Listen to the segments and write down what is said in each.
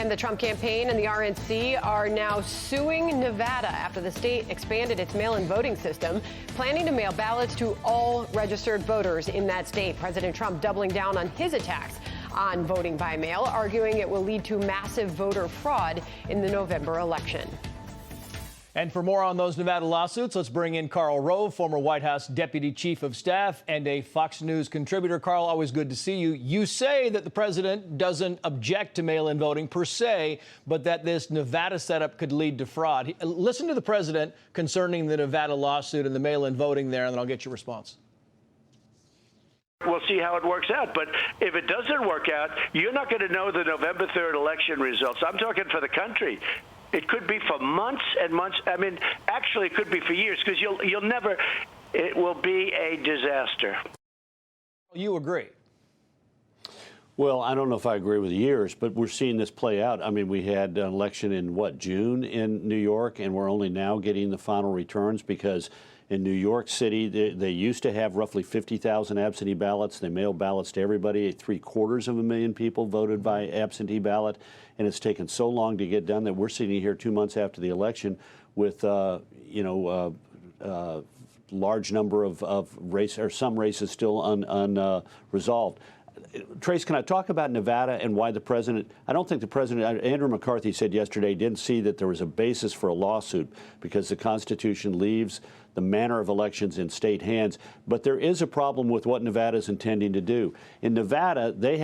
And the Trump campaign and the RNC are now suing Nevada after the state expanded its mail-in voting system, planning to mail ballots to all registered voters in that state. President Trump doubling down on his attacks on voting by mail, arguing it will lead to massive voter fraud in the November election. And for more on those Nevada lawsuits, let's bring in Karl Rove, former White House Deputy Chief of Staff and a Fox News contributor. Karl, always good to see you. You say that the president doesn't object to mail-in voting per se, but that this Nevada setup could lead to fraud. Listen to the president concerning the Nevada lawsuit and the mail-in voting there, and then I'll get your response. We'll see how it works out. But if it doesn't work out, you're not going to know the November 3rd election results. I'm talking for the country. It could be for months and months. I mean, actually, it could be for years, because you'll never. It will be a disaster. You agree? Well, I don't know if I agree with years, but we're seeing this play out. I mean, we had an election in, June in New York, and we're only now getting the final returns because in New York City, they used to have roughly 50,000 absentee ballots. They mailed ballots to everybody. 750,000 people voted by absentee ballot, and it's taken so long to get done that we're sitting here 2 months after the election with, large number of race or some races still unresolved. Trace, can I talk about Nevada and why the president, I don't think the president, Andrew McCarthy said yesterday, didn't see that there was a basis for a lawsuit because the Constitution leaves the manner of elections in state hands. But there is a problem with what Nevada is intending to do. In Nevada, they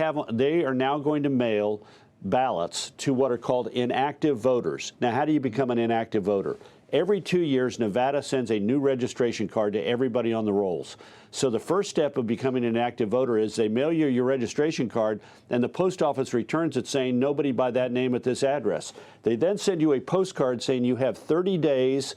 are now going to mail ballots to what are called inactive voters. Now, how do you become an inactive voter? Every 2 years, Nevada sends a new registration card to everybody on the rolls. So the first step of becoming an active voter is they mail you your registration card, and the post office returns it saying nobody by that name at this address. They then send you a postcard saying you have 30 days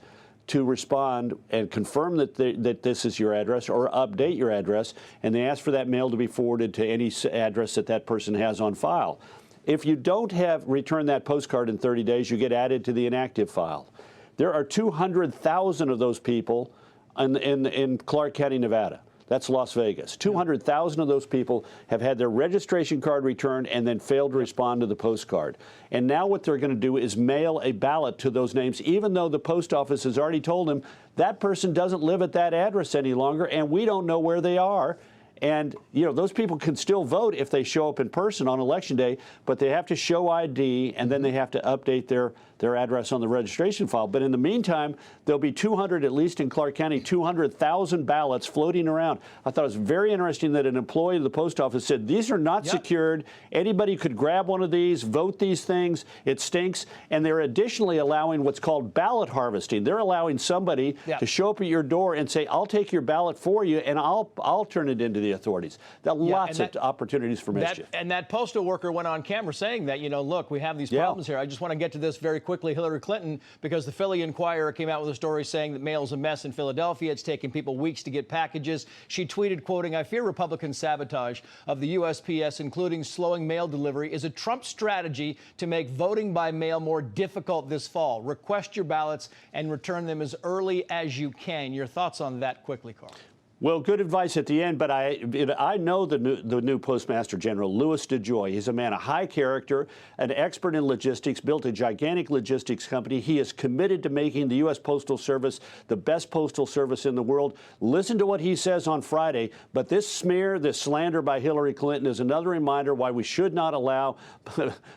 to respond and confirm that this is your address or update your address, and they ask for that mail to be forwarded to any address that person has on file. If you don't return that postcard in 30 days, you get added to the inactive file. There are 200,000 of those people in Clark County, Nevada. That's Las Vegas. 200,000 of those people have had their registration card returned and then failed to respond to the postcard. And now what they're going to do is mail a ballot to those names, even though the post office has already told them that person doesn't live at that address any longer, and we don't know where they are. And, those people can still vote if they show up in person on Election Day, but they have to show ID, and then they have to update their address on the registration file. But in the meantime, there'll be 200, at least in Clark County, 200,000 ballots floating around. I thought it was very interesting that an employee of the post office said, these are not secured. Anybody could grab one of these, vote these things. It stinks. And they're additionally allowing what's called ballot harvesting. They're allowing somebody to show up at your door and say, I'll take your ballot for you, and I'll turn it into the authorities. There are lots of opportunities for mischief. And that postal worker went on camera saying that, look, we have these problems here. I just want to get to this very quickly. Hillary Clinton, because the Philly Inquirer came out with a story saying that mail's a mess in Philadelphia. It's taking people weeks to get packages. She tweeted, quoting, "I fear Republican sabotage of the USPS, including slowing mail delivery, is a Trump strategy to make voting by mail more difficult this fall. Request your ballots and return them as early as you can." Your thoughts on that quickly, Karl? Well, good advice at the end, but I know the new Postmaster General, Louis DeJoy. He's a man of high character, an expert in logistics, built a gigantic logistics company. He is committed to making the U.S. Postal Service the best postal service in the world. Listen to what he says on Friday. But this smear, this slander by Hillary Clinton is another reminder why we should not allow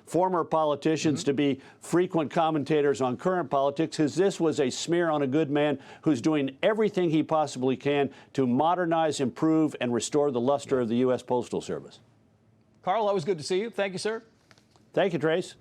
former politicians to be frequent commentators on current politics, because this was a smear on a good man who's doing everything he possibly can to modernize, improve, and restore the luster of the U.S. Postal Service. Karl, always good to see you. Thank you, sir. Thank you, Trace.